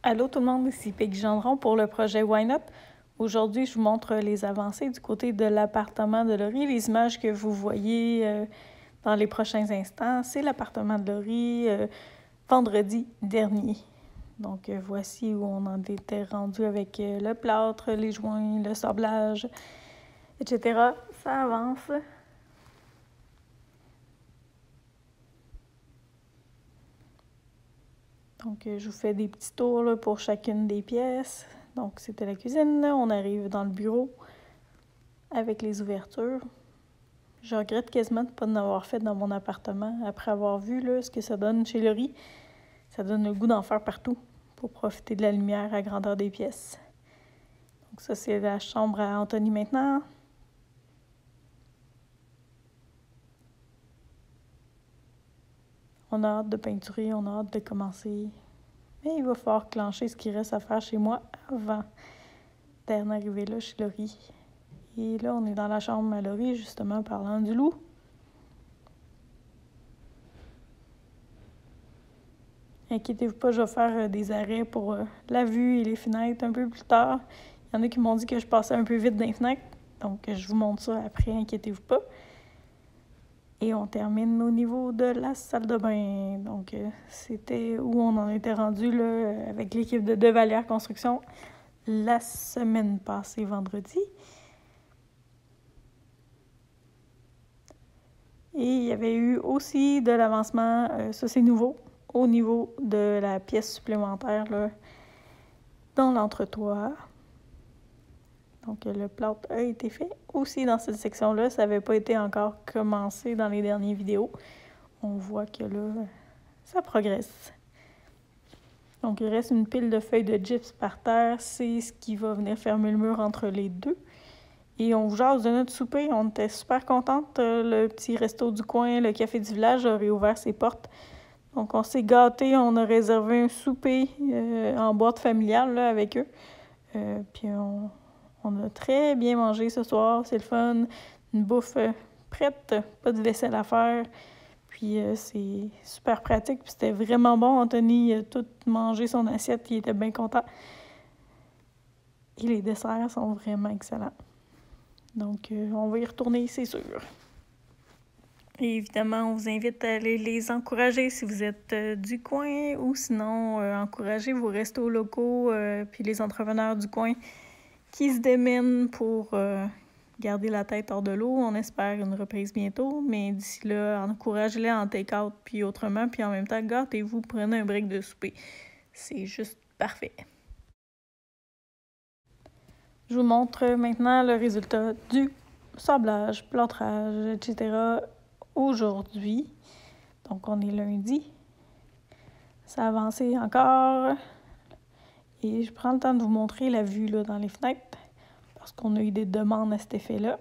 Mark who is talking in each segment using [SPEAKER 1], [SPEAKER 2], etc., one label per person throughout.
[SPEAKER 1] Allô tout le monde, ici Peggy Gendron pour le projet Why Not. Aujourd'hui, je vous montre les avancées du côté de l'appartement de Laurie. Les images que vous voyez dans les prochains instants, c'est l'appartement de Laurie vendredi dernier. Donc, voici où on en était rendu avec le plâtre, les joints, le sablage, etc. Ça avance. Donc, je vous fais des petits tours là, pour chacune des pièces. Donc, c'était la cuisine. On arrive dans le bureau avec les ouvertures. Je regrette quasiment de ne pas en avoir fait dans mon appartement. Après avoir vu là, ce que ça donne chez Laurie, ça donne le goût d'en faire partout pour profiter de la lumière à grandeur des pièces. Donc ça, c'est la chambre à Anthony maintenant. On a hâte de peinturer, on a hâte de commencer. Mais il va falloir clencher ce qui reste à faire chez moi avant d'en arriver là chez Laurie. Et là, on est dans la chambre à Laurie, justement, parlant du loup. Inquiétez-vous pas, je vais faire des arrêts pour la vue et les fenêtres un peu plus tard. Il y en a qui m'ont dit que je passais un peu vite dans les fenêtres, donc je vous montre ça après, inquiétez-vous pas. Et on termine au niveau de la salle de bain. Donc, c'était où on en était rendu là, avec l'équipe de Devalière Construction la semaine passée, vendredi. Et il y avait eu aussi de l'avancement, ça c'est nouveau, au niveau de la pièce supplémentaire là, dans l'entretoit. Donc, le plâtre a été fait aussi dans cette section-là. Ça n'avait pas été encore commencé dans les dernières vidéos. On voit que là, ça progresse. Donc, il reste une pile de feuilles de gyps par terre. C'est ce qui va venir fermer le mur entre les deux. Et on vous jase de notre souper. On était super contentes. Le petit resto du coin, le café du village, a réouvert ses portes. Donc, on s'est gâtés. On a réservé un souper en boîte familiale là, avec eux. Puis, on a très bien mangé ce soir. C'est le fun. Une bouffe prête. Pas de vaisselle à faire. Puis, c'est super pratique. Puis, c'était vraiment bon. Anthony a tout mangé son assiette. Il était bien content. Et les desserts sont vraiment excellents. Donc, on va y retourner, c'est sûr. Et évidemment, on vous invite à aller les encourager si vous êtes du coin ou sinon, encourager vos restos locaux puis les entrepreneurs du coin qui se démènent pour garder la tête hors de l'eau. On espère une reprise bientôt, mais d'ici là, encouragez-les en take-out puis autrement. Puis en même temps, gâtez-vous, prenez un break de souper. C'est juste parfait. Je vous montre maintenant le résultat du sablage, plâtrage, etc. aujourd'hui. Donc, on est lundi. Ça a avancé encore. Et je prends le temps de vous montrer la vue là, dans les fenêtres parce qu'on a eu des demandes à cet effet-là.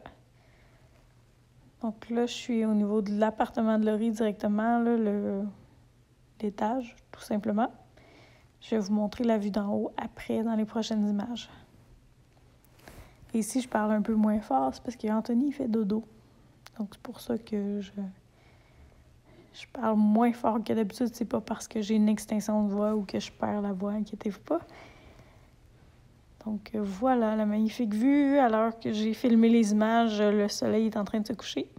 [SPEAKER 1] Donc là, je suis au niveau de l'appartement de Laurie directement, là, l'étage, tout simplement. Je vais vous montrer la vue d'en haut après dans les prochaines images. Et ici, je parle un peu moins fort, c'est parce qu'Anthony fait dodo. Donc, c'est pour ça que je parle moins fort que d'habitude. C'est pas parce que j'ai une extinction de voix ou que je perds la voix, inquiétez-vous pas. Donc, voilà la magnifique vue. Alors que j'ai filmé les images, le soleil est en train de se coucher.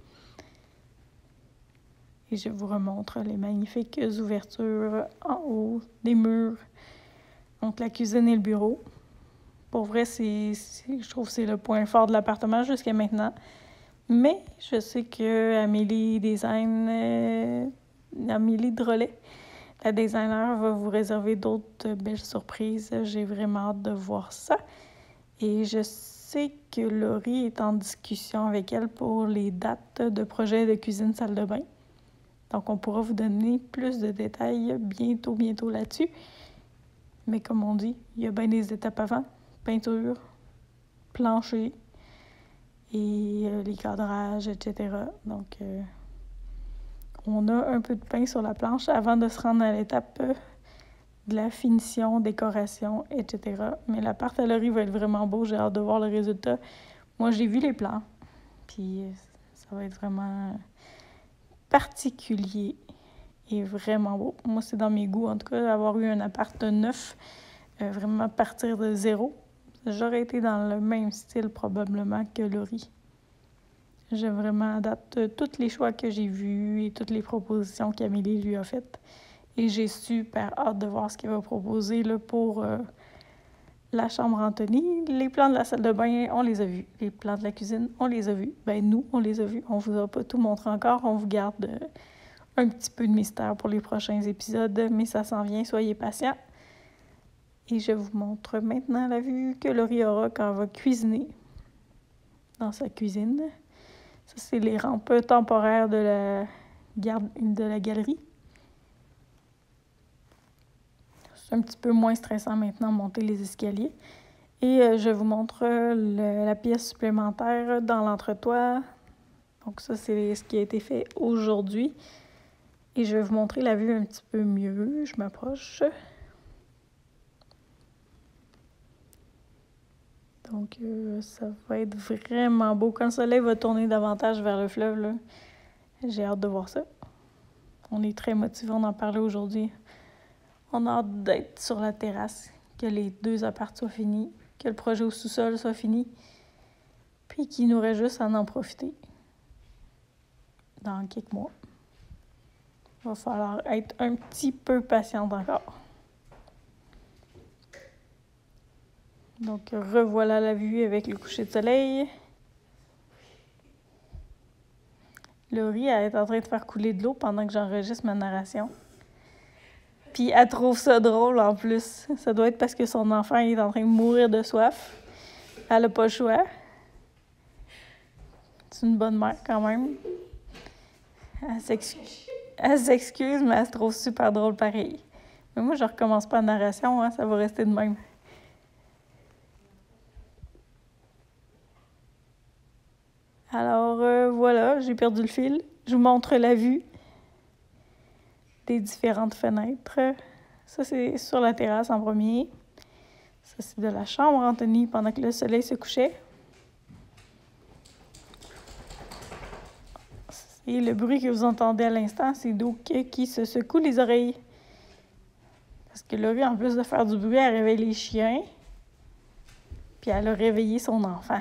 [SPEAKER 1] Et je vous remontre les magnifiques ouvertures en haut des murs entre la cuisine et le bureau. Pour vrai, je trouve que c'est le point fort de l'appartement jusqu'à maintenant. Mais je sais que Amélie Drolet, la designer, va vous réserver d'autres belles surprises. J'ai vraiment hâte de voir ça. Et je sais que Laurie est en discussion avec elle pour les dates de projet de cuisine salle de bain. Donc, on pourra vous donner plus de détails bientôt là-dessus. Mais comme on dit, il y a bien des étapes avant. Peinture, plancher et les cadrages, etc. Donc, on a un peu de pain sur la planche avant de se rendre à l'étape de la finition, décoration, etc. Mais l'appart à Laurie va être vraiment beau. J'ai hâte de voir le résultat. Moi, j'ai vu les plans. Puis, ça va être vraiment particulier et vraiment beau. Moi, c'est dans mes goûts, en tout cas, avoir eu un appart neuf vraiment partir de zéro. J'aurais été dans le même style probablement que Laurie. J'aime vraiment à date tous les choix que j'ai vus et toutes les propositions qu'Amélie lui a faites. Et j'ai super hâte de voir ce qu'elle va proposer là, pour la chambre Anthony. Les plans de la salle de bain, on les a vus. Les plans de la cuisine, on les a vus. Ben nous, on les a vus. On vous a pas tout montré encore. On vous garde un petit peu de mystère pour les prochains épisodes, mais ça s'en vient. Soyez patients. Et je vous montre maintenant la vue que Laurie aura quand elle va cuisiner dans sa cuisine. Ça, c'est les rampes temporaires de la galerie. C'est un petit peu moins stressant maintenant de monter les escaliers. Et je vous montre la pièce supplémentaire dans l'entretoit. Donc ça, c'est ce qui a été fait aujourd'hui. Et je vais vous montrer la vue un petit peu mieux. Je m'approche. Donc, ça va être vraiment beau. Quand le soleil va tourner davantage vers le fleuve, là, j'ai hâte de voir ça. On est très motivés d'en parler aujourd'hui. On a hâte d'être sur la terrasse, que les 2 apparts soient finis, que le projet au sous-sol soit fini, puis qu'il nous reste juste à en profiter dans quelques mois. Il va falloir être un petit peu patiente encore. Donc, revoilà la vue avec le coucher de soleil. Laurie, elle est en train de faire couler de l'eau pendant que j'enregistre ma narration. Puis, elle trouve ça drôle en plus. Ça doit être parce que son enfant est en train de mourir de soif. Elle n'a pas le choix. C'est une bonne mère quand même. Elle s'excuse, mais elle se trouve super drôle pareil. Mais moi, je recommence pas la narration, hein, ça va rester de même. Alors, voilà, j'ai perdu le fil. Je vous montre la vue des différentes fenêtres. Ça, c'est sur la terrasse en premier. Ça, c'est de la chambre Anthony pendant que le soleil se couchait. Et le bruit que vous entendez à l'instant, c'est d'eau qui se secoue les oreilles. Parce que Laurie, en plus de faire du bruit, elle réveille les chiens. Puis elle a réveillé son enfant.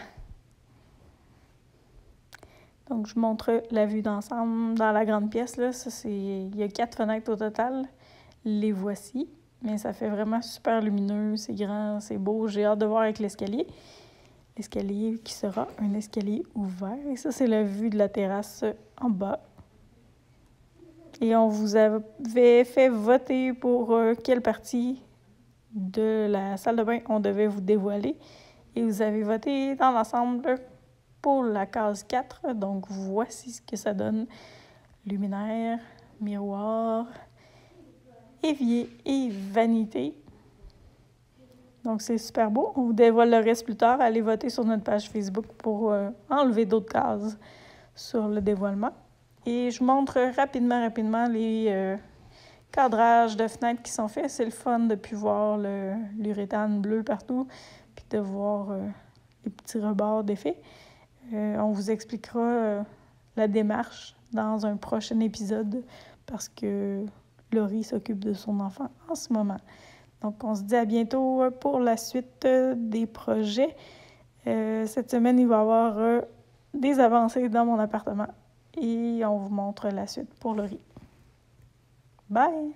[SPEAKER 1] Donc, je vous montre la vue d'ensemble dans la grande pièce. Là. Ça, il y a 4 fenêtres au total. Les voici. Mais ça fait vraiment super lumineux, c'est grand, c'est beau. J'ai hâte de voir avec l'escalier. L'escalier qui sera un escalier ouvert. Et ça, c'est la vue de la terrasse en bas. Et on vous avait fait voter pour quelle partie de la salle de bain on devait vous dévoiler. Et vous avez voté dans l'ensemble pour la case 4. Donc, voici ce que ça donne. Luminaire, miroir, évier et vanité. Donc, c'est super beau. On vous dévoile le reste plus tard. Allez voter sur notre page Facebook pour enlever d'autres cases sur le dévoilement. Et je montre rapidement les cadrages de fenêtres qui sont faits. C'est le fun de plus voir l'uréthane bleu partout, puis de voir les petits rebords d'effet. On vous expliquera la démarche dans un prochain épisode parce que Laurie s'occupe de son enfant en ce moment. Donc, on se dit à bientôt pour la suite des projets. Cette semaine, il va y avoir des avancées dans mon appartement et on vous montre la suite pour Laurie. Bye!